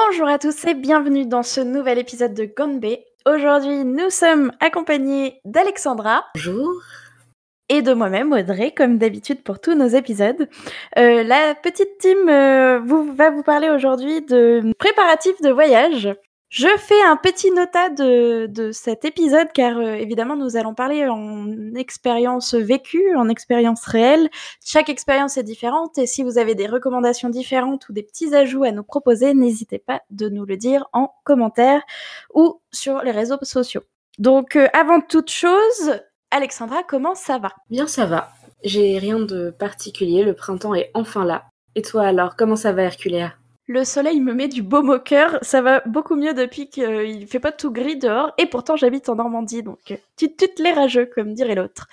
Bonjour à tous et bienvenue dans ce nouvel épisode de Gonbe. Aujourd'hui, nous sommes accompagnés d'Alexandra Bonjour. et de moi-même, Audrey, comme d'habitude pour tous nos épisodes. La petite team va vous parler aujourd'hui de préparatifs de voyage. Je fais un petit nota de cet épisode car évidemment nous allons parler en expérience vécue, en expérience réelle. Chaque expérience est différente et si vous avez des recommandations différentes ou des petits ajouts à nous proposer, n'hésitez pas de nous le dire en commentaire ou sur les réseaux sociaux. Donc avant toute chose, Alexandra, comment ça va ? Bien, ça va. J'ai rien de particulier, le printemps est enfin là. Et toi alors, comment ça va Herculea ? Le soleil me met du baume au cœur, ça va beaucoup mieux depuis qu'il fait pas tout gris dehors, et pourtant j'habite en Normandie, donc tu les rageux, comme dirait l'autre.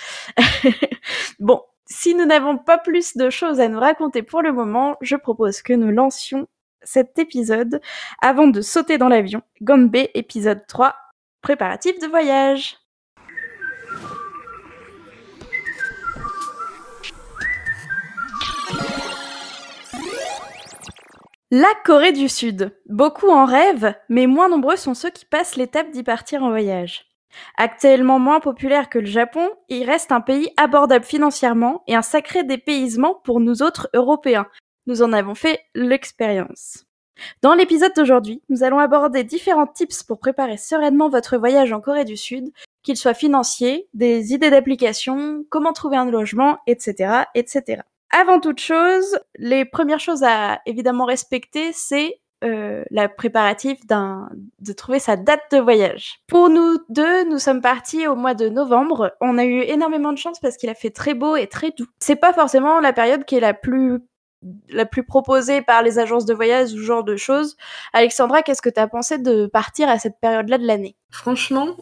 Bon, si nous n'avons pas plus de choses à nous raconter pour le moment, je propose que nous lancions cet épisode avant de sauter dans l'avion. Gonbe, épisode 3, préparatifs de voyage. La Corée du Sud. Beaucoup en rêvent, mais moins nombreux sont ceux qui passent l'étape d'y partir en voyage. Actuellement moins populaire que le Japon, il reste un pays abordable financièrement et un sacré dépaysement pour nous autres Européens. Nous en avons fait l'expérience. Dans l'épisode d'aujourd'hui, nous allons aborder différents tips pour préparer sereinement votre voyage en Corée du Sud, qu'il soit financier, des idées d'application, comment trouver un logement, etc., etc. Avant toute chose, les premières choses à évidemment respecter, c'est la préparatif de trouver sa date de voyage. Pour nous deux, nous sommes partis au mois de novembre. On a eu énormément de chance parce qu'il a fait très beau et très doux. C'est pas forcément la période qui est la plus proposée par les agences de voyage ou ce genre de choses. Alexandra, qu'est-ce que tu as pensé de partir à cette période-là de l'année ? Franchement,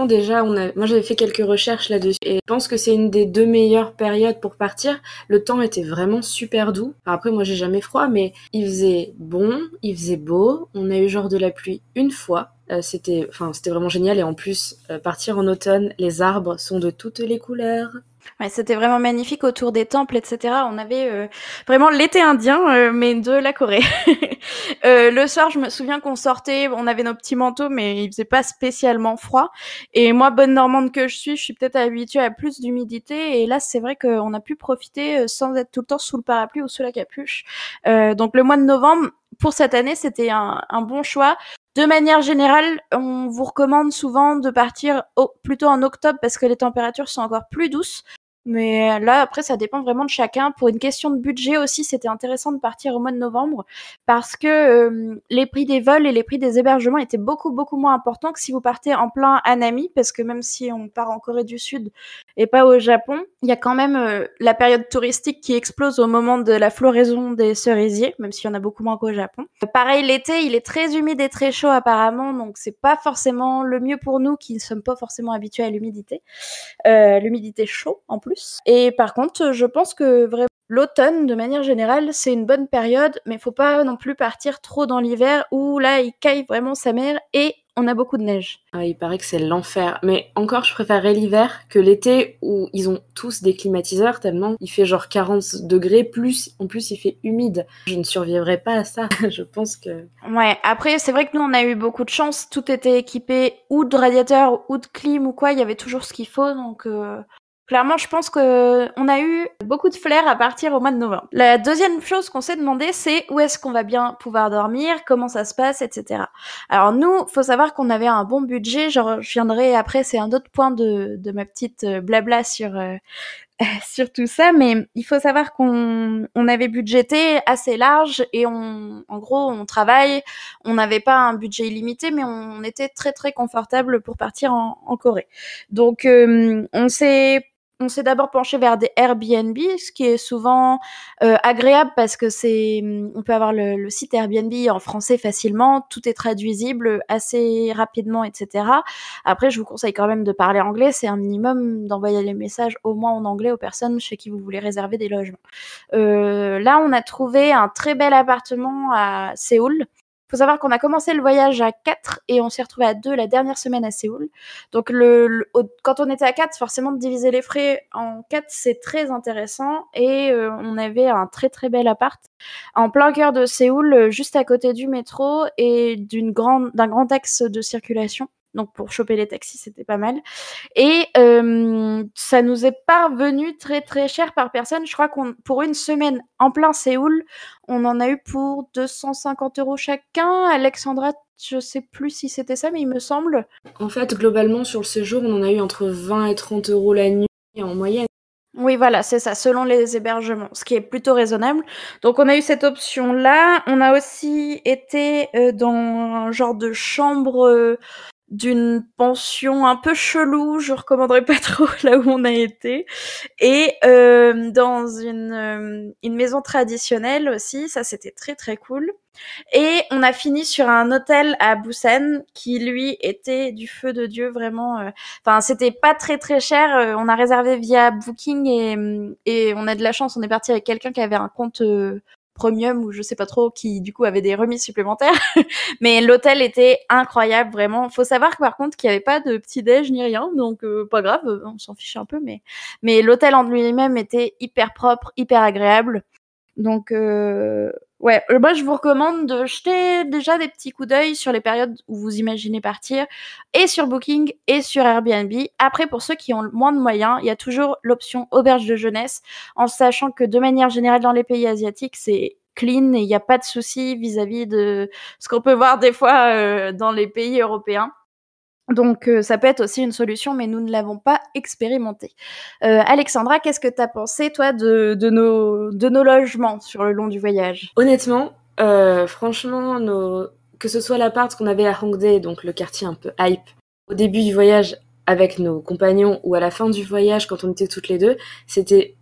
déjà, moi j'avais fait quelques recherches là-dessus et je pense que c'est une des 2 meilleures périodes pour partir. Le temps était vraiment super doux. Enfin, après, moi j'ai jamais froid, mais il faisait bon, il faisait beau. On a eu genre de la pluie une fois. C'était vraiment génial et en plus, partir en automne, les arbres sont de toutes les couleurs. Ouais, c'était vraiment magnifique autour des temples, etc. On avait vraiment l'été indien, mais de la Corée. Le soir, je me souviens qu'on sortait, on avait nos petits manteaux, mais il faisait pas spécialement froid. Et moi, bonne Normande que je suis peut-être habituée à plus d'humidité. Et là, c'est vrai qu'on a pu profiter sans être tout le temps sous le parapluie ou sous la capuche. Donc le mois de novembre, pour cette année, c'était un bon choix. De manière générale, on vous recommande souvent de partir plutôt en octobre parce que les températures sont encore plus douces. Mais là, après, ça dépend vraiment de chacun. Pour une question de budget aussi, c'était intéressant de partir au mois de novembre parce que les prix des vols et les prix des hébergements étaient beaucoup, beaucoup moins importants que si vous partez en plein Hanami, parce que même si on part en Corée du Sud et pas au Japon, il y a quand même la période touristique qui explose au moment de la floraison des cerisiers, même s'il y en a beaucoup moins qu'au Japon. Pareil, l'été, il est très humide et très chaud apparemment, donc c'est pas forcément le mieux pour nous qui ne sommes pas forcément habitués à l'humidité. L'humidité chaud en plus. Et par contre, je pense que vraiment l'automne, de manière générale, c'est une bonne période, mais faut pas non plus partir trop dans l'hiver où là, il caille vraiment sa mère et on a beaucoup de neige. Ah, il paraît que c'est l'enfer. Mais encore, je préférerais l'hiver que l'été où ils ont tous des climatiseurs tellement il fait genre 40 degrés, plus en plus il fait humide. Je ne survivrai pas à ça. Je pense que... Ouais, après, c'est vrai que nous, on a eu beaucoup de chance. Tout était équipé ou de radiateur ou de clim ou quoi. Il y avait toujours ce qu'il faut. Donc, clairement, je pense qu'on a eu beaucoup de flair à partir au mois de novembre. La deuxième chose qu'on s'est demandé, c'est où est-ce qu'on va bien pouvoir dormir, comment ça se passe, etc. Alors nous, faut savoir qu'on avait un bon budget. Genre, je viendrai après, c'est un autre point de ma petite blabla sur tout ça, mais il faut savoir qu'on avait budgété assez large et en gros, on travaille, on n'avait pas un budget illimité, mais on était très très confortable pour partir en Corée. Donc, on s'est d'abord penché vers des Airbnb, ce qui est souvent agréable parce que on peut avoir le site Airbnb en français facilement, tout est traduisible assez rapidement, etc. Après, je vous conseille quand même de parler anglais, c'est un minimum d'envoyer les messages au moins en anglais aux personnes chez qui vous voulez réserver des logements. Là, on a trouvé un très bel appartement à Séoul. Faut savoir qu'on a commencé le voyage à 4 et on s'est retrouvés à 2 la dernière semaine à Séoul. Donc quand on était à 4, forcément de diviser les frais en 4, c'est très intéressant et on avait un très très bel appart en plein cœur de Séoul, juste à côté du métro et d'un grand axe de circulation. Donc pour choper les taxis, c'était pas mal. Et ça nous est pas revenu très très cher par personne. Je crois qu'on pour une semaine en plein Séoul, on en a eu pour 250 € chacun. Alexandra, je sais plus si c'était ça, mais il me semble. En fait, globalement, sur le séjour, on en a eu entre 20 et 30 € la nuit en moyenne. Oui, voilà, c'est ça, selon les hébergements, ce qui est plutôt raisonnable. Donc on a eu cette option-là. On a aussi été dans un genre de chambre d'une pension un peu chelou, je recommanderais pas trop là où on a été, et dans une maison traditionnelle aussi, ça c'était très très cool. Et on a fini sur un hôtel à Busan qui lui était du feu de Dieu vraiment. Enfin, c'était pas très très cher. On a réservé via Booking et on a de la chance. On est parti avec quelqu'un qui avait un compte premium ou je sais pas trop, qui du coup avait des remises supplémentaires. Mais l'hôtel était incroyable vraiment. Faut savoir que par contre qu'il y avait pas de petit déj ni rien, donc pas grave, on s'en fichait un peu. Mais l'hôtel en lui-même était hyper propre, hyper agréable. Donc ouais, moi je vous recommande de jeter déjà des petits coups d'œil sur les périodes où vous imaginez partir, et sur Booking et sur Airbnb. Après, pour ceux qui ont moins de moyens, il y a toujours l'option auberge de jeunesse, en sachant que de manière générale dans les pays asiatiques, c'est clean et il n'y a pas de souci vis-à-vis de ce qu'on peut voir des fois dans les pays européens. Donc ça peut être aussi une solution, mais nous ne l'avons pas expérimenté. Alexandra, qu'est-ce que tu as pensé, toi, de nos logements sur le long du voyage? Honnêtement, franchement, que ce soit l'appart qu'on avait à Hongdae, donc le quartier un peu hype, au début du voyage avec nos compagnons ou à la fin du voyage quand on était toutes les deux, c'était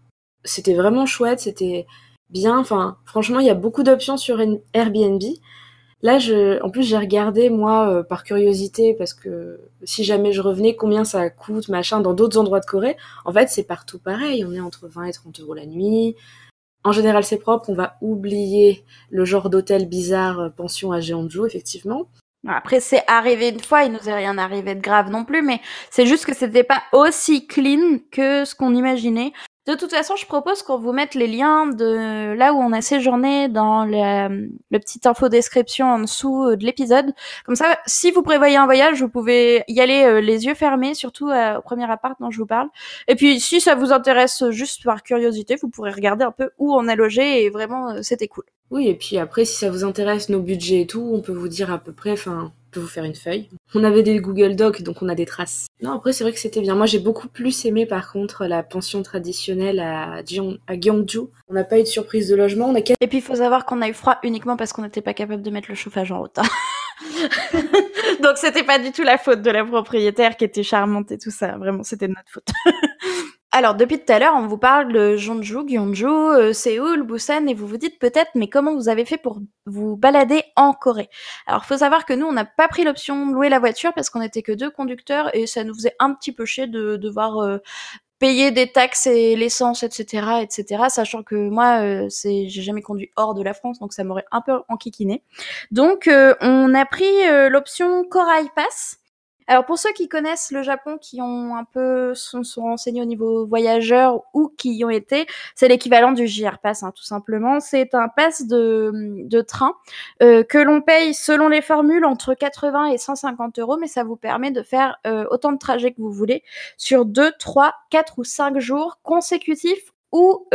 vraiment chouette, c'était bien. Enfin, franchement, il y a beaucoup d'options sur Airbnb. Là, en plus, j'ai regardé, moi, par curiosité, parce que si jamais je revenais, combien ça coûte, machin, dans d'autres endroits de Corée. En fait, c'est partout pareil. On est entre 20 et 30 € la nuit. En général, c'est propre. On va oublier le genre d'hôtel bizarre, pension à Jeonju, effectivement. Après, c'est arrivé une fois, il nous est rien arrivé de grave non plus, mais c'est juste que c'était pas aussi clean que ce qu'on imaginait. De toute façon, je propose qu'on vous mette les liens de là où on a séjourné dans le petite info description en dessous de l'épisode. Comme ça, si vous prévoyez un voyage, vous pouvez y aller les yeux fermés, surtout au premier appart dont je vous parle. Et puis, si ça vous intéresse juste par curiosité, vous pourrez regarder un peu où on a logé et vraiment, c'était cool. Oui, et puis après, si ça vous intéresse, nos budgets et tout, on peut vous dire à peu près, enfin, on peut vous faire une feuille. On avait des Google Docs, donc on a des traces. Non, après, c'est vrai que c'était bien. Moi, j'ai beaucoup plus aimé, par contre, la pension traditionnelle à Gyeongju. On n'a pas eu de surprise de logement. Et puis, il faut savoir qu'on a eu froid uniquement parce qu'on n'était pas capable de mettre le chauffage en haute. Donc, c'était pas du tout la faute de la propriétaire qui était charmante et tout ça. Vraiment, c'était de notre faute. Alors, depuis tout à l'heure, on vous parle de Jeonju, Gyeongju, Séoul, Busan, et vous vous dites peut-être, mais comment vous avez fait pour vous balader en Corée? Alors, faut savoir que nous, on n'a pas pris l'option de louer la voiture parce qu'on n'était que 2 conducteurs et ça nous faisait un petit peu chier de devoir payer des taxes et l'essence, etc., etc., sachant que moi, j'ai jamais conduit hors de la France, donc ça m'aurait un peu enquiquiné. Donc, on a pris l'option Corail Pass. Alors pour ceux qui connaissent le Japon, qui ont un peu sont renseignés au niveau voyageurs ou qui y ont été, c'est l'équivalent du JR Pass, tout simplement. C'est un pass de train que l'on paye selon les formules entre 80 et 150 €, mais ça vous permet de faire autant de trajets que vous voulez sur 2, 3, 4 ou 5 jours consécutifs ou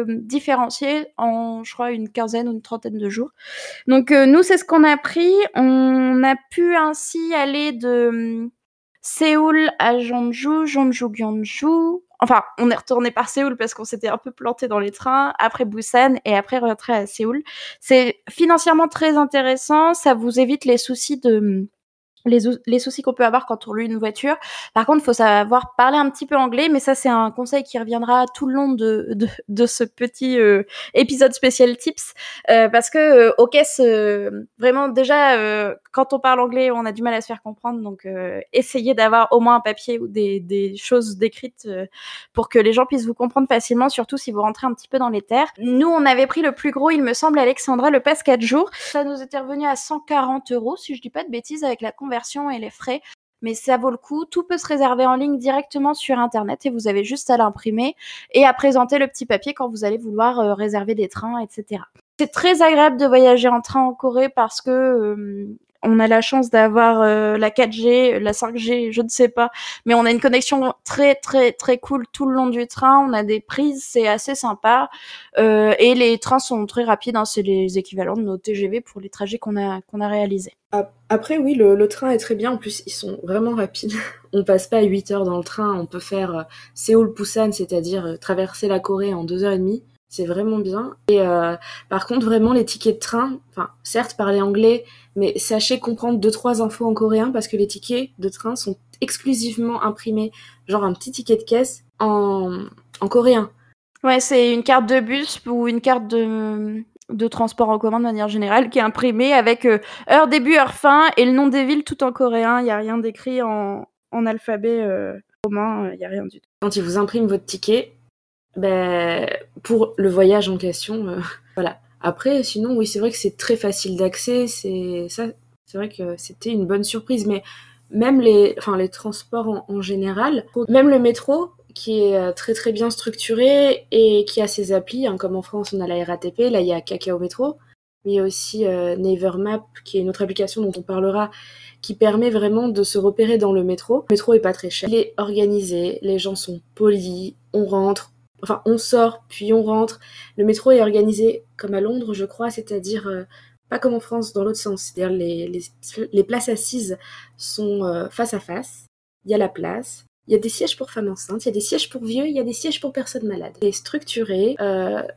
différenciés en, je crois, une quinzaine ou une trentaine de jours. Donc nous, c'est ce qu'on a pris. On a pu ainsi aller de Séoul à Jeonju, Jeonju, Gyeongju. Enfin, on est retourné par Séoul parce qu'on s'était un peu planté dans les trains, après Busan et après rentrer à Séoul. C'est financièrement très intéressant, ça vous évite les soucis les soucis qu'on peut avoir quand on loue une voiture. Par contre, il faut savoir parler un petit peu anglais, mais ça, c'est un conseil qui reviendra tout le long de ce petit épisode spécial tips, parce que aux caisses, vraiment déjà, quand on parle anglais, on a du mal à se faire comprendre, donc essayez d'avoir au moins un papier ou des choses décrites pour que les gens puissent vous comprendre facilement, surtout si vous rentrez un petit peu dans les terres. Nous, on avait pris le plus gros, il me semble, Alexandra, le pass 4 jours. Ça nous était revenu à 140 €, si je dis pas de bêtises, avec la conversion et les frais, mais ça vaut le coup. Tout peut se réserver en ligne directement sur internet et vous avez juste à l'imprimer et à présenter le petit papier quand vous allez vouloir réserver des trains, etc. C'est très agréable de voyager en train en Corée parce que on a la chance d'avoir la 4G, la 5G, je ne sais pas, mais on a une connexion très très très cool tout le long du train. On a des prises, c'est assez sympa, et les trains sont très rapides, hein, c'est les équivalents de nos TGV pour les trajets qu'on a réalisés. Après, oui, le train est très bien. En plus, ils sont vraiment rapides. On passe pas 8 heures dans le train. On peut faire Séoul-Busan, c'est-à-dire traverser la Corée en 2 heures et demie. C'est vraiment bien. Et par contre, vraiment, les tickets de train, enfin, certes, parlez anglais, mais sachez comprendre 2-3 infos en coréen parce que les tickets de train sont exclusivement imprimés, genre un petit ticket de caisse en coréen. Ouais, c'est une carte de bus ou une carte de transport en commun de manière générale qui est imprimée avec heure début, heure fin et le nom des villes tout en coréen. Il n'y a rien d'écrit en alphabet romain, il n'y a rien du tout. Quand ils vous impriment votre ticket, ben, pour le voyage en question, voilà. Après, sinon, oui, c'est vrai que c'est très facile d'accès. C'est vrai que c'était une bonne surprise. Mais même les transports en général, même le métro, qui est très très bien structuré et qui a ses applis, hein, comme en France, on a la RATP, là il y a Kakao Métro, mais il y a aussi Naver Map, qui est une autre application dont on parlera, qui permet vraiment de se repérer dans le métro. Le métro est pas très cher. Il est organisé, les gens sont polis, on rentre, enfin on sort, puis on rentre. Le métro est organisé comme à Londres, je crois, c'est-à-dire pas comme en France, dans l'autre sens. C'est-à-dire les places assises sont face à face, il y a la place. Il y a des sièges pour femmes enceintes, il y a des sièges pour vieux, il y a des sièges pour personnes malades. C'est structuré,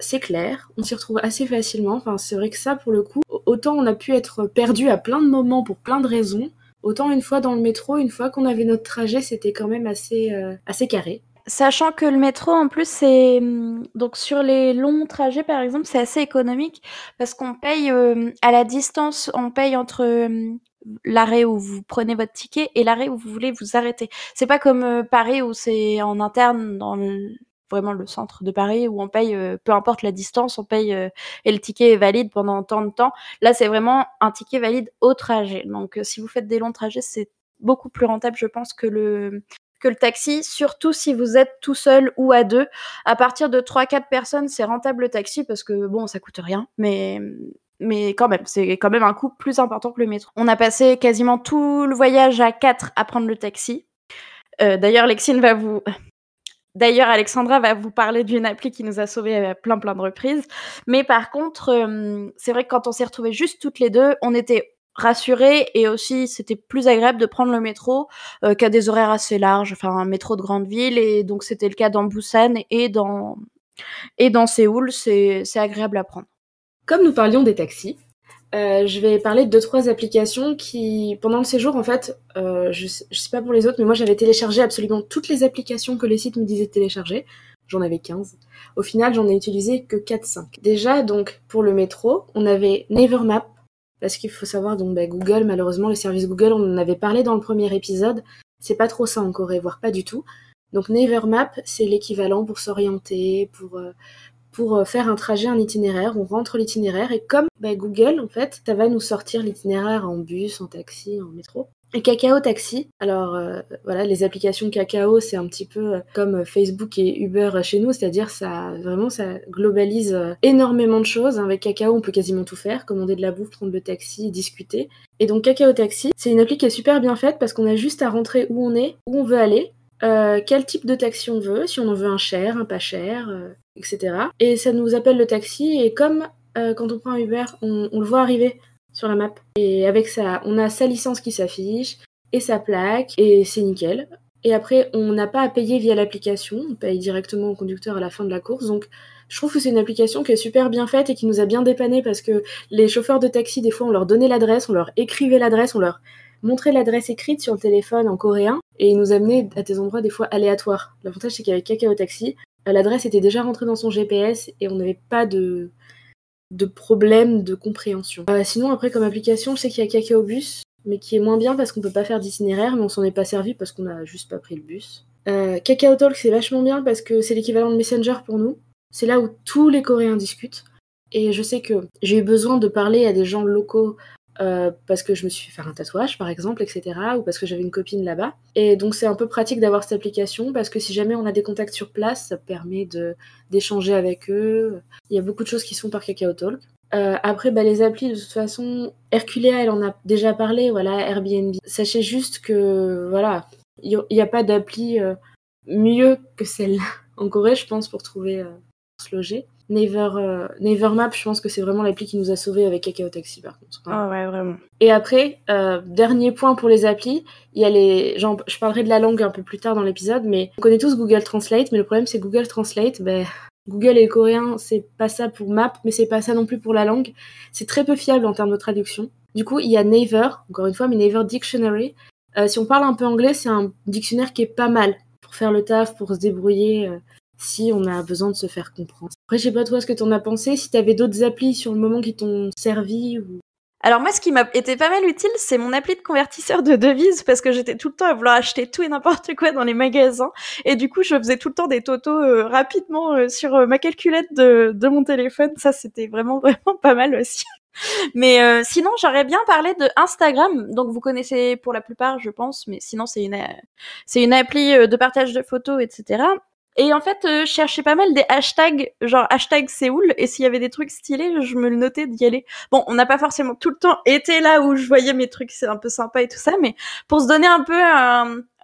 c'est clair, on s'y retrouve assez facilement. Enfin, c'est vrai que ça, pour le coup, autant on a pu être perdu à plein de moments pour plein de raisons, autant une fois dans le métro, une fois qu'on avait notre trajet, c'était quand même assez carré. Sachant que le métro, en plus, c'est donc sur les longs trajets, par exemple, c'est assez économique parce qu'on paye à la distance, on paye entre l'arrêt où vous prenez votre ticket et l'arrêt où vous voulez vous arrêter. C'est pas comme Paris où c'est en interne dans vraiment le centre de Paris où on paye peu importe la distance, on paye et le ticket est valide pendant tant de temps. Là, c'est vraiment un ticket valide au trajet. Donc, si vous faites des longs trajets, c'est beaucoup plus rentable, je pense, que le taxi, surtout si vous êtes tout seul ou à deux. À partir de 3-4 personnes, c'est rentable le taxi parce que bon, ça coûte rien, mais quand même, c'est quand même un coût plus important que le métro. On a passé quasiment tout le voyage à 4 à prendre le taxi. D'ailleurs, Alexandra va vous parler d'une appli qui nous a sauvés à plein de reprises. Mais par contre, c'est vrai que quand on s'est retrouvés juste toutes les deux, on était rassurés et aussi c'était plus agréable de prendre le métro qui a des horaires assez larges, enfin un métro de grande ville, et donc c'était le cas dans Busan et dans Séoul, c'est agréable à prendre. Comme nous parlions des taxis, je vais parler de 2-3 applications qui, pendant le séjour, en fait, je sais pas pour les autres, mais moi j'avais téléchargé absolument toutes les applications que les sites me disaient de télécharger. J'en avais 15. Au final, j'en ai utilisé que 4-5. Déjà, donc, pour le métro, on avait Naver Map, parce qu'il faut savoir, donc, Google, malheureusement, le service Google, on en avait parlé dans le premier épisode, c'est pas trop ça en Corée, voire pas du tout. Donc, Naver Map, c'est l'équivalent pour s'orienter, pour faire un trajet, un itinéraire. On rentre l'itinéraire et comme Google, en fait, ça va nous sortir l'itinéraire en bus, en taxi, en métro. Et Kakao Taxi, alors voilà, les applications Kakao, c'est un petit peu comme Facebook et Uber chez nous, c'est-à-dire ça globalise énormément de choses. Avec Kakao, on peut quasiment tout faire, commander de la bouffe, prendre le taxi, discuter. Et donc Kakao Taxi, c'est une appli qui est super bien faite parce qu'on a juste à rentrer où on est, où on veut aller, quel type de taxi on veut, si on en veut un cher, un pas cher, etc. Et ça nous appelle le taxi, et comme quand on prend un Uber, on le voit arriver sur la map. Et avec ça, on a sa licence qui s'affiche, et sa plaque, et c'est nickel. Et après, on n'a pas à payer via l'application, on paye directement au conducteur à la fin de la course. Donc je trouve que c'est une application qui est super bien faite et qui nous a bien dépanné parce que les chauffeurs de taxi, des fois, on leur donnait l'adresse, on leur écrivait l'adresse, montrer l'adresse écrite sur le téléphone en coréen et il nous amenait à des endroits des fois aléatoires. L'avantage, c'est qu'avec Kakao Taxi, l'adresse était déjà rentrée dans son GPS et on n'avait pas de problème de compréhension. Sinon, après, comme application, je sais qu'il y a Kakao Bus, mais qui est moins bien parce qu'on peut pas faire d'itinéraire, mais on s'en est pas servi parce qu'on a juste pas pris le bus. Kakao Talk, c'est vachement bien parce que c'est l'équivalent de Messenger pour nous. C'est là où tous les Coréens discutent. Et je sais que j'ai eu besoin de parler à des gens locaux parce que je me suis fait faire un tatouage, par exemple, etc. Ou parce que j'avais une copine là-bas. Et donc, c'est un peu pratique d'avoir cette application parce que si jamais on a des contacts sur place, ça permet d'échanger avec eux. Il y a beaucoup de choses qui se font par Kakao Talk. Après, les applis, de toute façon, Herculea, elle en a déjà parlé, voilà, Airbnb. Sachez juste que, voilà, il n'y a pas d'appli mieux que celle-là en Corée, je pense, pour trouver, pour se loger. Naver Map, je pense que c'est vraiment l'appli qui nous a sauvés avec Kakao Taxi, par contre. Ah ouais, vraiment. Et après, dernier point pour les applis, il y a je parlerai de la langue un peu plus tard dans l'épisode, mais on connaît tous Google Translate, mais le problème c'est Google Translate, Google et le coréen, c'est pas ça pour Map, mais c'est pas ça non plus pour la langue. C'est très peu fiable en termes de traduction. Du coup, il y a Naver, encore une fois, mais Naver Dictionary. Si on parle un peu anglais, c'est un dictionnaire qui est pas mal pour faire le taf, pour se débrouiller si on a besoin de se faire comprendre. Après, je sais pas toi ce que t'en as pensé, si t'avais d'autres applis sur le moment qui t'ont servi ou... Alors moi, ce qui m'a été pas mal utile, c'est mon appli de convertisseur de devises parce que j'étais tout le temps à vouloir acheter tout et n'importe quoi dans les magasins et du coup, je faisais tout le temps des totos rapidement sur ma calculette de mon téléphone. Ça, c'était vraiment pas mal aussi. Mais sinon, j'aurais bien parlé de Instagram. Donc vous connaissez pour la plupart, je pense, mais sinon c'est une appli de partage de photos, etc. Et en fait, je cherchais pas mal des hashtags, genre hashtag Séoul, et s'il y avait des trucs stylés, je me le notais d'y aller. Bon, on n'a pas forcément tout le temps été là où je voyais mes trucs, c'est un peu sympa et tout ça, mais pour se donner un peu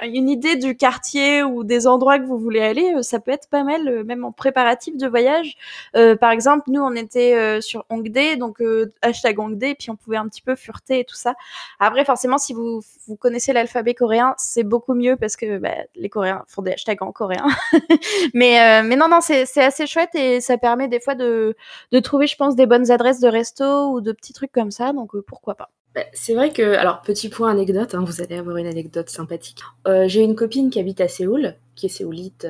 une idée du quartier ou des endroits que vous voulez aller, ça peut être pas mal, même en préparatif de voyage. Par exemple, nous, on était sur Hongdae, donc hashtag Hongdae, puis on pouvait un petit peu fureter et tout ça. Après, forcément, si vous connaissez l'alphabet coréen, c'est beaucoup mieux parce que les Coréens font des hashtags en coréen. mais non, c'est assez chouette et ça permet des fois de trouver, je pense, des bonnes adresses de resto ou de petits trucs comme ça, donc pourquoi pas. C'est vrai que, alors petit point anecdote, vous allez avoir une anecdote sympathique. J'ai une copine qui habite à Séoul, qui est séoulite,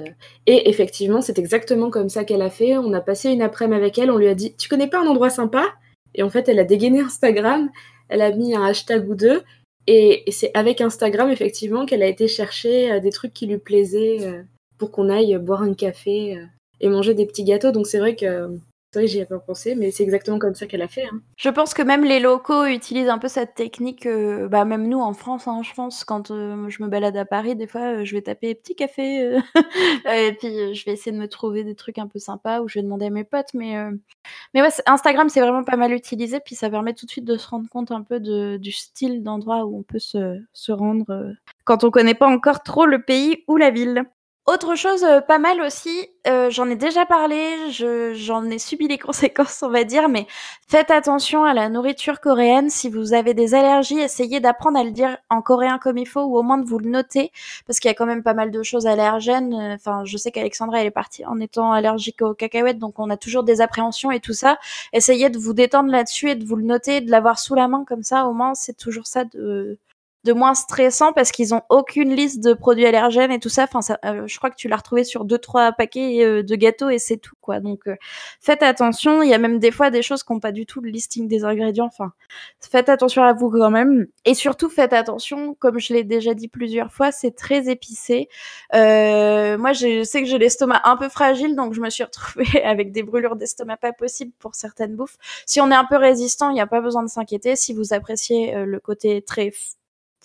et effectivement c'est exactement comme ça qu'elle a fait. On a passé une après-midi avec elle, on lui a dit « Tu connais pas un endroit sympa ?» Et en fait elle a dégainé Instagram, elle a mis un hashtag ou deux, et c'est avec Instagram effectivement qu'elle a été chercher des trucs qui lui plaisaient pour qu'on aille boire un café et manger des petits gâteaux. Donc c'est vrai que j'y ai pas pensé, mais c'est exactement comme ça qu'elle a fait. Je pense que même les locaux utilisent un peu cette technique, même nous en France, je pense, quand je me balade à Paris, des fois, je vais taper petit café, et puis je vais essayer de me trouver des trucs un peu sympas ou je vais demander à mes potes. Mais ouais, Instagram, c'est vraiment pas mal utilisé, puis ça permet tout de suite de se rendre compte un peu du style d'endroit où on peut se rendre quand on connaît pas encore trop le pays ou la ville. Autre chose pas mal aussi, j'en ai déjà parlé, j'en ai subi les conséquences, on va dire, mais faites attention à la nourriture coréenne. Si vous avez des allergies, essayez d'apprendre à le dire en coréen comme il faut ou au moins de vous le noter parce qu'il y a quand même pas mal de choses allergènes. Enfin, je sais qu'Alexandra, elle est partie en étant allergique aux cacahuètes, donc on a toujours des appréhensions et tout ça. Essayez de vous détendre là-dessus et de vous le noter, de l'avoir sous la main comme ça, au moins c'est toujours ça de moins stressant parce qu'ils ont aucune liste de produits allergènes et tout ça. Enfin, je crois que tu l'as retrouvé sur 2-3 paquets de gâteaux et c'est tout, quoi. Donc, faites attention. Il y a même des fois des choses qui n'ont pas du tout le listing des ingrédients. Enfin, faites attention à vous quand même. Et surtout, faites attention, comme je l'ai déjà dit plusieurs fois, c'est très épicé. Moi, je sais que j'ai l'estomac un peu fragile, donc je me suis retrouvée avec des brûlures d'estomac pas possibles pour certaines bouffes. Si on est un peu résistant, il n'y a pas besoin de s'inquiéter. Si vous appréciez le côté très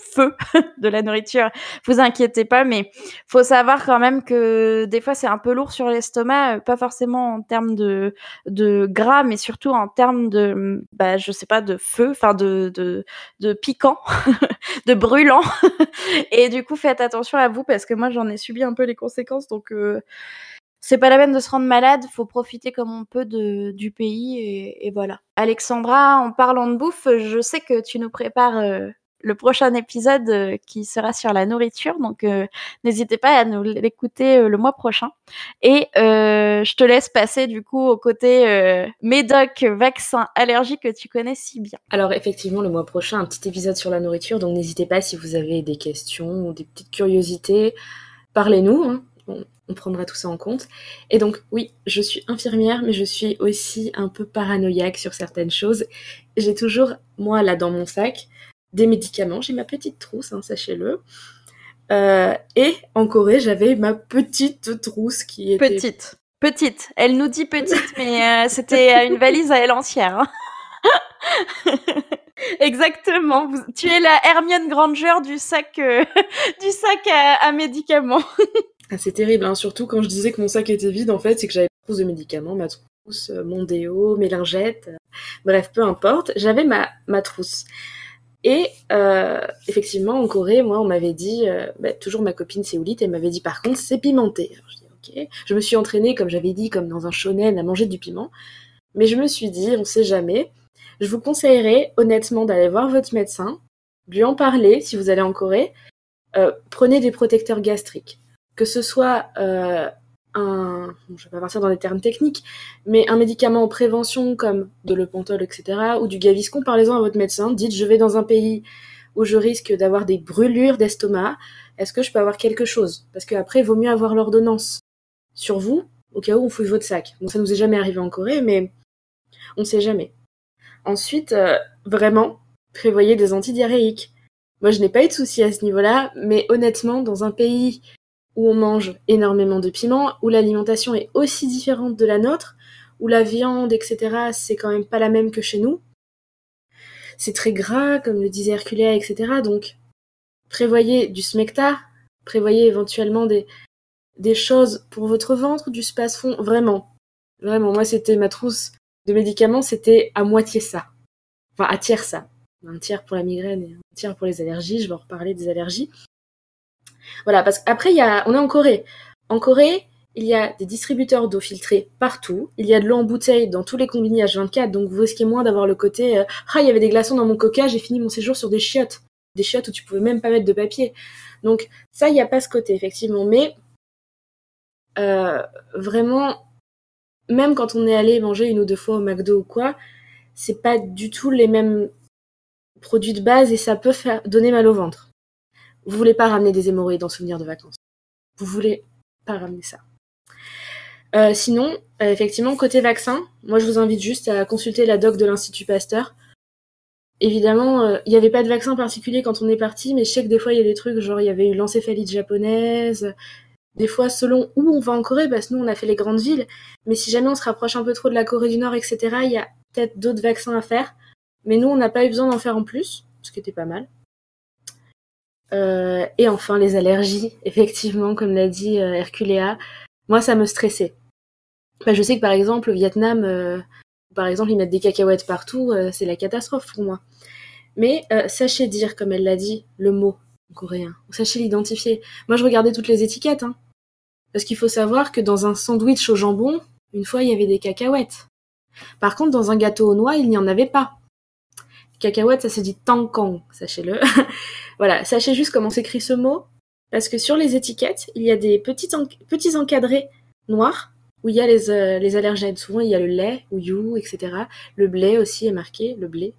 feu de la nourriture, vous inquiétez pas, mais faut savoir quand même que des fois c'est un peu lourd sur l'estomac, pas forcément en termes de gras, mais surtout en termes de je sais pas, de feu, enfin de piquant, de brûlant. Et du coup faites attention à vous parce que moi j'en ai subi un peu les conséquences, donc c'est pas la peine de se rendre malade, faut profiter comme on peut du pays et voilà. Alexandra, en parlant de bouffe, je sais que tu nous prépares le prochain épisode qui sera sur la nourriture. Donc, n'hésitez pas à nous l'écouter le mois prochain. Et je te laisse passer du coup au côté médoc, vaccin, allergie que tu connais si bien. Alors effectivement, le mois prochain, un petit épisode sur la nourriture. Donc n'hésitez pas si vous avez des questions ou des petites curiosités. Parlez-nous, hein. On prendra tout ça en compte. Et donc, oui, je suis infirmière, mais je suis aussi un peu paranoïaque sur certaines choses. J'ai toujours, moi, là, dans mon sac, des médicaments. J'ai ma petite trousse, hein, sachez-le. Et en Corée, j'avais ma petite trousse qui était... Petite. Elle nous dit petite, mais c'était une valise à elle entière. Hein. Exactement. Tu es la Hermione Granger du sac à médicaments. Ah, c'est terrible, hein. Surtout quand je disais que mon sac était vide, en fait, c'est que j'avais ma trousse de médicaments, ma trousse, mon déo, mes lingettes, bref, peu importe, j'avais ma trousse. Et effectivement, en Corée, moi, on m'avait dit, toujours ma copine Séoulite, elle m'avait dit par contre, c'est pimenté. Alors, je dis ok. Je me suis entraînée, comme j'avais dit, comme dans un shonen, à manger du piment. Mais je me suis dit, on sait jamais. Je vous conseillerais honnêtement d'aller voir votre médecin, lui en parler si vous allez en Corée. Prenez des protecteurs gastriques. Que ce soit je vais pas partir dans des termes techniques, mais un médicament en prévention comme de l'Epantol, etc., ou du Gaviscon, parlez-en à votre médecin. Dites, je vais dans un pays où je risque d'avoir des brûlures d'estomac. Est-ce que je peux avoir quelque chose? Parce qu'après, il vaut mieux avoir l'ordonnance sur vous, au cas où on fouille votre sac. Bon, ça nous est jamais arrivé en Corée, mais on sait jamais. Ensuite, vraiment, prévoyez des antidiarrhéiques. Moi, je n'ai pas eu de soucis à ce niveau-là, mais honnêtement, dans un pays où on mange énormément de piment, où l'alimentation est aussi différente de la nôtre, où la viande, etc., c'est quand même pas la même que chez nous. C'est très gras, comme le disait Herculea, etc. Donc, prévoyez du smecta, prévoyez éventuellement des choses pour votre ventre, du Spasfon, vraiment. Vraiment, moi, c'était ma trousse de médicaments, c'était à moitié ça. Enfin, à tiers ça. Un tiers pour la migraine et un tiers pour les allergies. Je vais en reparler des allergies. Voilà, parce qu'après, on est en Corée. En Corée, il y a des distributeurs d'eau filtrée partout. Il y a de l'eau en bouteille dans tous les combini H24, donc vous risquez moins d'avoir le côté il y avait des glaçons dans mon coca, j'ai fini mon séjour sur des chiottes. Des chiottes où tu pouvais même pas mettre de papier. Donc ça, il n'y a pas ce côté, effectivement. Mais vraiment, même quand on est allé manger une ou deux fois au McDo ou quoi, c'est pas du tout les mêmes produits de base et ça peut donner mal au ventre. Vous voulez pas ramener des hémorroïdes en souvenir de vacances. Vous voulez pas ramener ça. Sinon, effectivement, côté vaccin, moi je vous invite juste à consulter la doc de l'Institut Pasteur. Évidemment, il n'y avait pas de vaccin particulier quand on est parti, mais je sais que des fois il y a des trucs, genre il y avait eu l'encéphalite japonaise, des fois selon où on va en Corée, parce que nous on a fait les grandes villes, mais si jamais on se rapproche un peu trop de la Corée du Nord, etc., il y a peut-être d'autres vaccins à faire, mais nous on n'a pas eu besoin d'en faire en plus, ce qui était pas mal. Et enfin les allergies, effectivement, comme l'a dit Herculea, moi ça me stressait. Je sais que par exemple au Vietnam, par exemple ils mettent des cacahuètes partout, c'est la catastrophe pour moi. Mais sachez dire, comme elle l'a dit, le mot en coréen. Sachez l'identifier. Moi je regardais toutes les étiquettes, hein. Parce qu'il faut savoir que dans un sandwich au jambon, une fois il y avait des cacahuètes. Par contre dans un gâteau aux noix, il n'y en avait pas. Cacahuète, ça se dit tangkang, sachez-le. Voilà, sachez juste comment s'écrit ce mot, parce que sur les étiquettes, il y a des petits encadrés noirs, où il y a les allergènes. Souvent, il y a le lait, ou you, etc. Le blé aussi est marqué, le blé.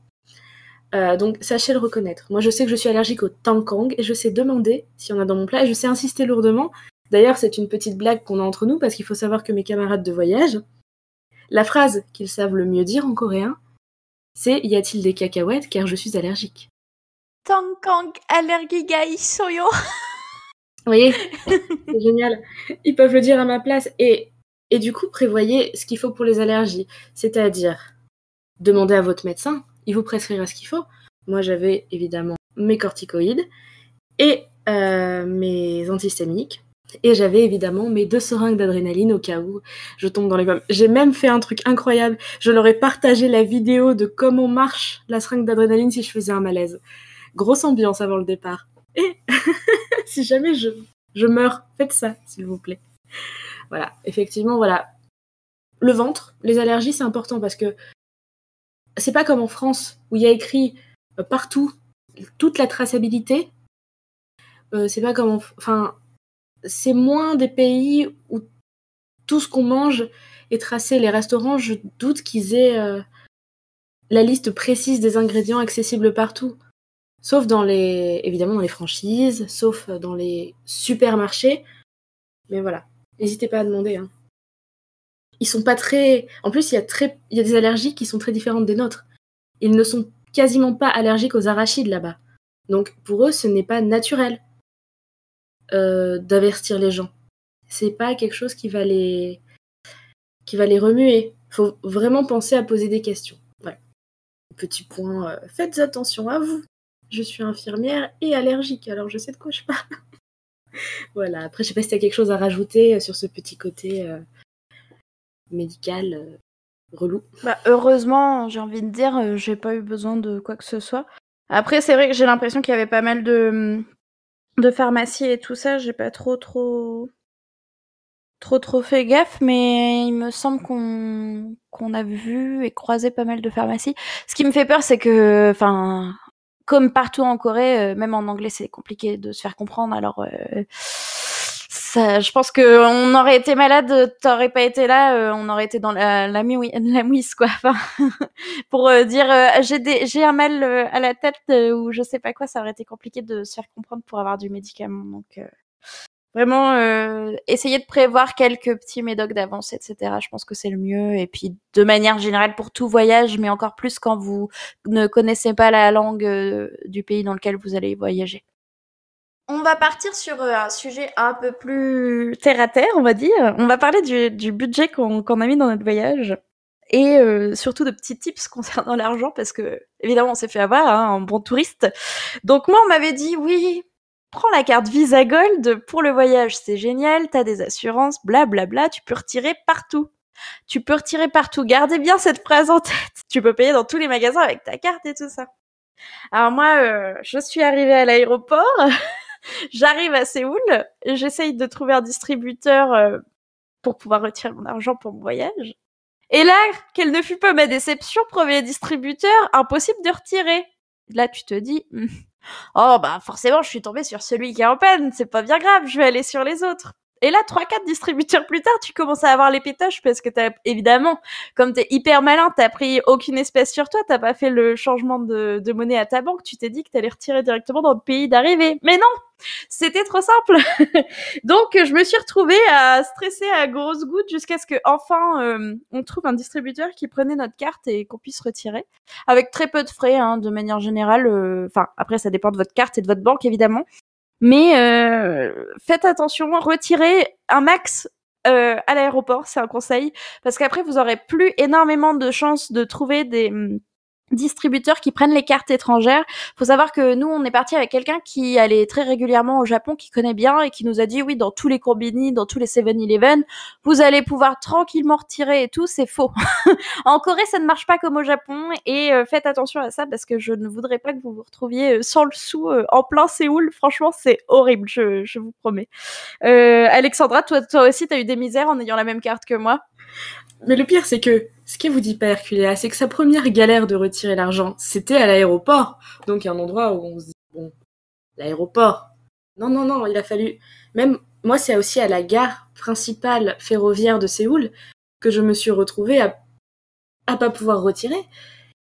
Donc, sachez le reconnaître. Moi, je sais que je suis allergique au tangkang, et je sais demander s'il y en a dans mon plat, et je sais insister lourdement. D'ailleurs, c'est une petite blague qu'on a entre nous, parce qu'il faut savoir que mes camarades de voyage, la phrase qu'ils savent le mieux dire en coréen, c'est « Y a-t-il des cacahuètes car je suis allergique ?» Tangkang allergiga isoyo. Vous voyez, c'est génial. Ils peuvent le dire à ma place. Et du coup, prévoyez ce qu'il faut pour les allergies. C'est-à-dire, demandez à votre médecin, il vous prescrira ce qu'il faut. Moi, j'avais évidemment mes corticoïdes et mes antihistaminiques. Et j'avais évidemment mes 2 seringues d'adrénaline au cas où je tombe dans les pommes. J'ai même fait un truc incroyable. Je leur ai partagé la vidéo de comment marche la seringue d'adrénaline si je faisais un malaise. Grosse ambiance avant le départ. Et si jamais je meurs, faites ça, s'il vous plaît. Voilà, effectivement, voilà. Le ventre, les allergies, c'est important parce que c'est pas comme en France où il y a écrit partout toute la traçabilité. C'est pas comme... Enfin, c'est moins des pays où tout ce qu'on mange est tracé. Les restaurants, je doute qu'ils aient la liste précise des ingrédients accessibles partout. Sauf évidemment dans les franchises, sauf dans les supermarchés. Mais voilà, n'hésitez pas à demander. Hein. Ils sont pas très... En plus, il y a des allergies qui sont très différentes des nôtres. Ils ne sont quasiment pas allergiques aux arachides là-bas. Donc pour eux, ce n'est pas naturel d'avertir les gens. C'est pas quelque chose qui va les remuer. Faut vraiment penser à poser des questions. Voilà. Petit point, faites attention à vous. Je suis infirmière et allergique, alors je sais de quoi je parle. Voilà, après je sais pas si t'as quelque chose à rajouter sur ce petit côté médical relou. Bah, heureusement, j'ai envie de dire, j'ai pas eu besoin de quoi que ce soit. Après, c'est vrai que j'ai l'impression qu'il y avait pas mal de pharmacies et tout ça, j'ai pas trop fait gaffe, mais il me semble qu'on a vu et croisé pas mal de pharmacies. Ce qui me fait peur, c'est que, enfin, comme partout en Corée, même en anglais, c'est compliqué de se faire comprendre. Alors, ça, je pense que on aurait été malade, t'aurais pas été là, on aurait été dans la mouise, quoi. Enfin, pour dire j'ai un mal à la tête ou je sais pas quoi, ça aurait été compliqué de se faire comprendre pour avoir du médicament. Donc vraiment, essayer de prévoir quelques petits médocs d'avance, etc. Je pense que c'est le mieux. Et puis, de manière générale, pour tout voyage, mais encore plus quand vous ne connaissez pas la langue du pays dans lequel vous allez voyager. On va partir sur un sujet un peu plus terre à terre, on va dire. On va parler du budget qu'on a mis dans notre voyage. Et surtout de petits tips concernant l'argent, parce que, évidemment, on s'est fait avoir, hein, en bon touriste. Donc moi, on m'avait dit, oui, prends la carte Visa Gold pour le voyage, c'est génial, t'as des assurances, blablabla, tu peux retirer partout. Tu peux retirer partout. Gardez bien cette phrase en tête. Tu peux payer dans tous les magasins avec ta carte et tout ça. Alors moi, je suis arrivée à l'aéroport, j'arrive à Séoul, j'essaye de trouver un distributeur pour pouvoir retirer mon argent pour mon voyage. Et là, quelle ne fut pas ma déception, premier distributeur, impossible de retirer. Là, tu te dis, oh bah forcément, je suis tombée sur celui qui est en panne, c'est pas bien grave, je vais aller sur les autres. Et là, 3-4 distributeurs plus tard, tu commences à avoir les pétoches parce que t'as, évidemment, comme t'es hyper malin, t'as pris aucune espèce sur toi, t'as pas fait le changement de monnaie à ta banque, tu t'es dit que t'allais retirer directement dans le pays d'arrivée. Mais non! C'était trop simple. Donc, je me suis retrouvée à stresser à grosses gouttes jusqu'à ce que enfin on trouve un distributeur qui prenait notre carte et qu'on puisse retirer. Avec très peu de frais, hein, de manière générale. Enfin, après, ça dépend de votre carte et de votre banque, évidemment. Mais faites attention, retirez un max à l'aéroport, c'est un conseil. Parce qu'après, vous aurez plus énormément de chances de trouver des distributeurs qui prennent les cartes étrangères. Faut savoir que nous, on est parti avec quelqu'un qui allait très régulièrement au Japon, qui connaît bien et qui nous a dit oui, dans tous les combini, dans tous les 7-Eleven, vous allez pouvoir tranquillement retirer et tout. C'est faux. En Corée, ça ne marche pas comme au Japon et faites attention à ça parce que je ne voudrais pas que vous vous retrouviez sans le sou en plein Séoul. Franchement, c'est horrible, je vous promets. Alexandra, toi aussi, t'as eu des misères en ayant la même carte que moi? Mais le pire, c'est que ce qui vous dit pas Herculea, c'est que sa première galère de retirer l'argent, c'était à l'aéroport. Donc il y a un endroit où on se dit, bon, l'aéroport. Non, il a fallu... Même moi, c'est aussi à la gare principale ferroviaire de Séoul que je me suis retrouvée à pas pouvoir retirer.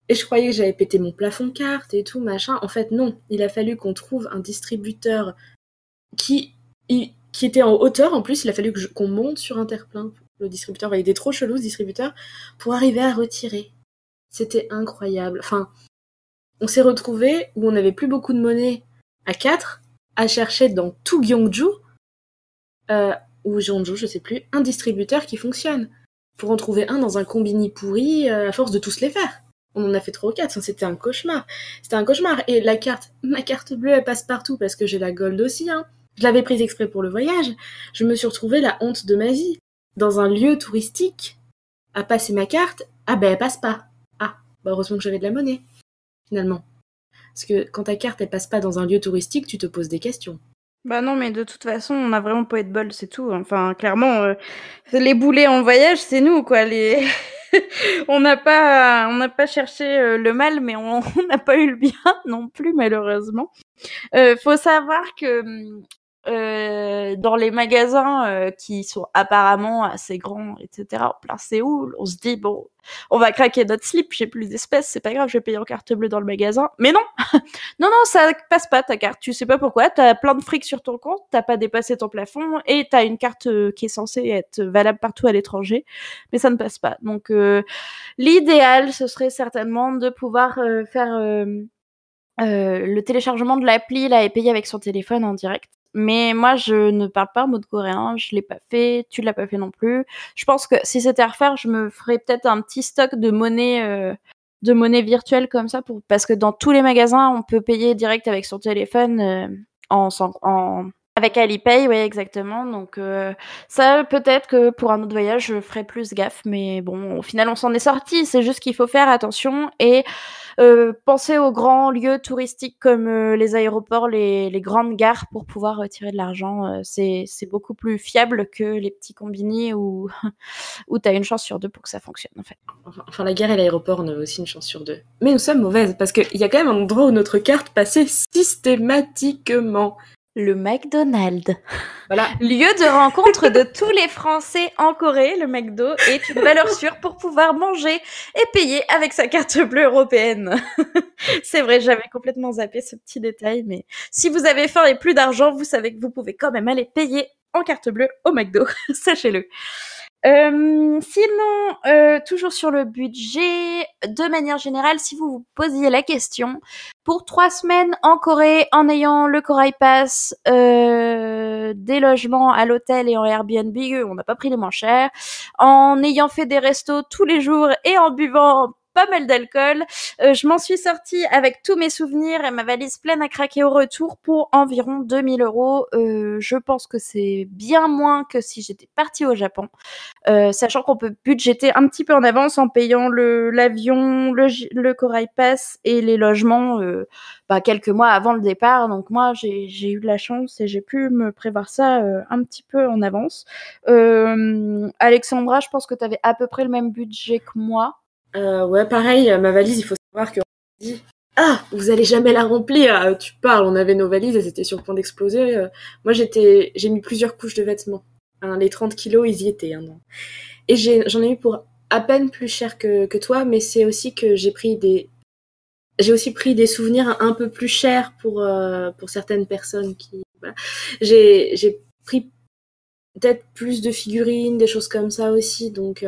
Et je croyais que j'avais pété mon plafond carte et tout, machin. En fait, non. Il a fallu qu'on trouve un distributeur qui était en hauteur. En plus, il a fallu qu'on monte sur un terre-plein. Le distributeur, il était trop chelou, ce distributeur, pour arriver à retirer. C'était incroyable. Enfin, on s'est retrouvés où on n'avait plus beaucoup de monnaie à 4, à chercher dans tout Gyeongju, ou Jeonju, je sais plus, un distributeur qui fonctionne. Pour en trouver un dans un combini pourri, à force de tous les faire. On en a fait 3 ou 4, c'était un cauchemar. C'était un cauchemar. Et ma carte bleue, elle passe partout parce que j'ai la gold aussi, hein. Je l'avais prise exprès pour le voyage. Je me suis retrouvée la honte de ma vie. Dans un lieu touristique, à passer ma carte, ah ben elle passe pas. Ah, bah heureusement que j'avais de la monnaie, finalement. Parce que quand ta carte elle passe pas dans un lieu touristique, tu te poses des questions. Bah non, mais de toute façon, on a vraiment pas eu de bol, c'est tout. Enfin, clairement, les boulets en voyage, c'est nous, quoi. On n'a pas cherché le mal, mais on n'a pas eu le bien non plus, malheureusement. Faut savoir que dans les magasins qui sont apparemment assez grands, etc., en plein Séoul, on se dit bon, on va craquer notre slip, j'ai plus d'espèces, c'est pas grave, je vais payer en carte bleue dans le magasin. Mais non, non, non, ça passe pas ta carte. Tu sais pas pourquoi. T'as plein de fric sur ton compte, t'as pas dépassé ton plafond et t'as une carte qui est censée être valable partout à l'étranger, mais ça ne passe pas. Donc l'idéal, ce serait certainement de pouvoir faire le téléchargement de l'appli là et payer avec son téléphone en direct. Mais moi, je ne parle pas en mode coréen, je l'ai pas fait, tu l'as pas fait non plus. Je pense que si c'était à refaire, je me ferais peut-être un petit stock de monnaie virtuelle comme ça parce que dans tous les magasins, on peut payer direct avec son téléphone avec Alipay, oui, exactement. Donc ça, peut-être que pour un autre voyage, je ferai plus gaffe. Mais bon, au final, on s'en est sorti. C'est juste qu'il faut faire attention et penser aux grands lieux touristiques comme les aéroports, les grandes gares pour pouvoir retirer de l'argent. C'est beaucoup plus fiable que les petits combini où t'as une chance sur deux pour que ça fonctionne, en fait. Enfin, la gare et l'aéroport, on a aussi une chance sur deux. Mais nous sommes mauvaises, parce qu'il y a quand même un endroit où notre carte passait systématiquement. Le McDonald's. Voilà. Lieu de rencontre de tous les Français en Corée, le McDo est une valeur sûre pour pouvoir manger et payer avec sa carte bleue européenne. C'est vrai, j'avais complètement zappé ce petit détail, mais si vous avez faim et plus d'argent, vous savez que vous pouvez quand même aller payer en carte bleue au McDo, sachez-le. Sinon, toujours sur le budget, de manière générale, si vous vous posiez la question, pour 3 semaines en Corée, en ayant le Korai Pass, des logements à l'hôtel et en Airbnb, on n'a pas pris les moins chers, en ayant fait des restos tous les jours et en buvant pas mal d'alcool, je m'en suis sortie avec tous mes souvenirs et ma valise pleine à craquer au retour pour environ 2000 €. Je pense que c'est bien moins que si j'étais partie au Japon. Sachant qu'on peut budgéter un petit peu en avance en payant l'avion, le Korai Pass et les logements quelques mois avant le départ. Donc moi, j'ai eu de la chance et j'ai pu me prévoir ça un petit peu en avance. Alexandra, je pense que tu avais à peu près le même budget que moi. Ouais, pareil, ma valise, il faut savoir qu'on dit « Ah, vous allez jamais la remplir !» Tu parles, on avait nos valises, elles étaient sur le point d'exploser. Moi, j'ai mis plusieurs couches de vêtements. Les 30 kilos, ils y étaient. Et j'en ai eu pour à peine plus cher que toi, mais c'est aussi que j'ai aussi pris des souvenirs un peu plus chers pour certaines personnes qui... Voilà. J'ai pris peut-être plus de figurines, des choses comme ça aussi, donc...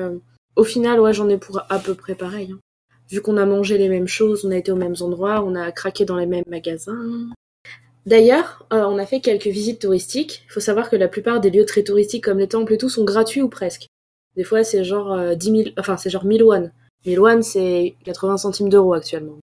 Au final, ouais, j'en ai pour à peu près pareil. Vu qu'on a mangé les mêmes choses, on a été aux mêmes endroits, on a craqué dans les mêmes magasins. D'ailleurs, on a fait quelques visites touristiques. Il faut savoir que la plupart des lieux très touristiques comme les temples et tout sont gratuits ou presque. Des fois, c'est genre 1000 won. 1000 won, c'est 80 centimes d'euros actuellement.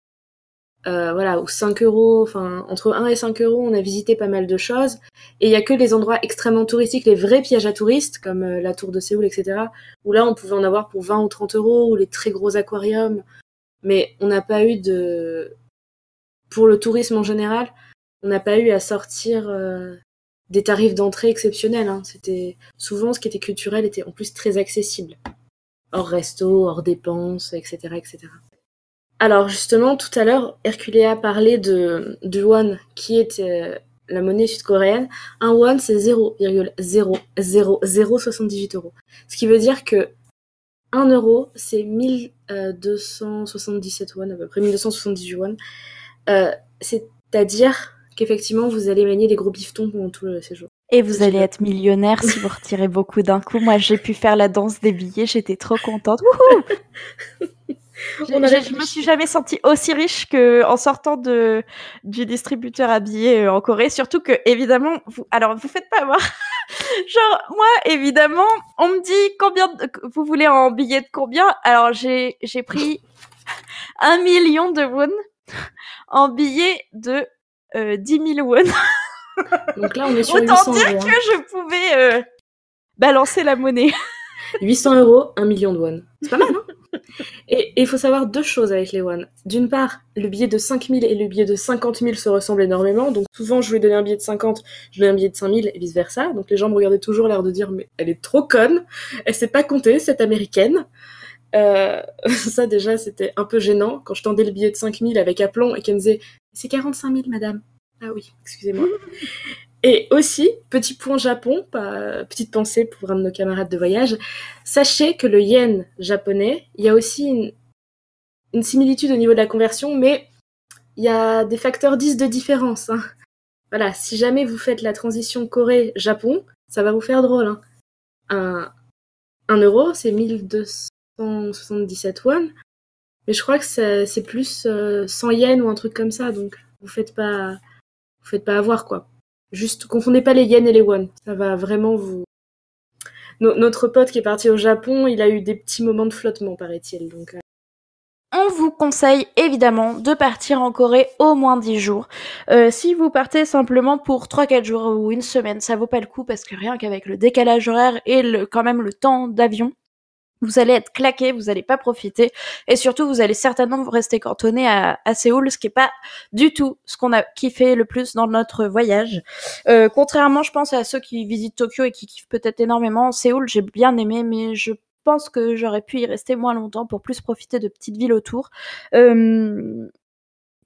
Voilà, ou 5 €, enfin, entre 1 et 5 €, on a visité pas mal de choses. Et il y a que les endroits extrêmement touristiques, les vrais pièges à touristes, comme la tour de Séoul, etc., où là, on pouvait en avoir pour 20 ou 30 €, ou les très gros aquariums. Mais on n'a pas eu pour le tourisme en général, on n'a pas eu à sortir des tarifs d'entrée exceptionnels. C'était souvent, ce qui était culturel était en plus très accessible. Hors resto, hors dépenses, etc., etc. Alors justement, tout à l'heure, Herculea parlait du won, qui est la monnaie sud-coréenne. Un won, c'est 0,00078 €. Ce qui veut dire que 1 €, c'est 1277 won, à peu près 1278 won. C'est-à-dire qu'effectivement, vous allez manier des gros bifetons pendant tout le séjour. Et vous allez être millionnaire si vous retirez beaucoup d'un coup. Moi, j'ai pu faire la danse des billets, j'étais trop contente. Wouhou! Je me suis jamais sentie aussi riche qu'en sortant du distributeur à billets en Corée. Surtout que, évidemment, vous faites pas avoir. Genre, moi, évidemment, on me dit vous voulez en billets de combien? Alors, j'ai pris 1 million de won en billets de 10 000 won. Donc là, on est sur Autant 800 dire €. Que je pouvais balancer la monnaie. 800 €, 1 million de won. C'est pas mal, hein? Et il faut savoir deux choses avec les won. D'une part, le billet de 5 000 et le billet de 50 000 se ressemblent énormément. Donc souvent, je lui donnais un billet de 50, je lui donnais un billet de 5 000 et vice-versa. Donc les gens me regardaient toujours l'air de dire « Mais elle est trop conne, elle sait pas compter, cette américaine ». Ça déjà c'était un peu gênant quand je tendais le billet de 5 000 avec aplomb et qu'elle me disait « C'est 45 000 madame ». Ah oui, excusez-moi. Et aussi, petit point Japon, petite pensée pour un de nos camarades de voyage, sachez que le yen japonais, il y a aussi une similitude au niveau de la conversion, mais il y a des facteurs 10 de différence. Hein. Voilà, si jamais vous faites la transition Corée-Japon, ça va vous faire drôle. Hein. Un euro, c'est 1277 won, mais je crois que c'est plus 100 yens ou un truc comme ça, donc vous faites pas avoir, quoi. Juste, confondez pas les yens et les won. Ça va vraiment vous... Notre pote qui est parti au Japon, il a eu des petits moments de flottement, paraît-il. Donc, On vous conseille évidemment de partir en Corée au moins 10 jours. Si vous partez simplement pour 3-4 jours ou une semaine, ça vaut pas le coup parce que rien qu'avec le décalage horaire et quand même le temps d'avion, vous allez être claqué, vous allez pas profiter, et surtout vous allez certainement vous rester cantonné à Séoul, ce qui est pas du tout ce qu'on a kiffé le plus dans notre voyage. Contrairement, je pense, à ceux qui visitent Tokyo et qui kiffent peut-être énormément, Séoul, j'ai bien aimé, mais je pense que j'aurais pu y rester moins longtemps pour plus profiter de petites villes autour.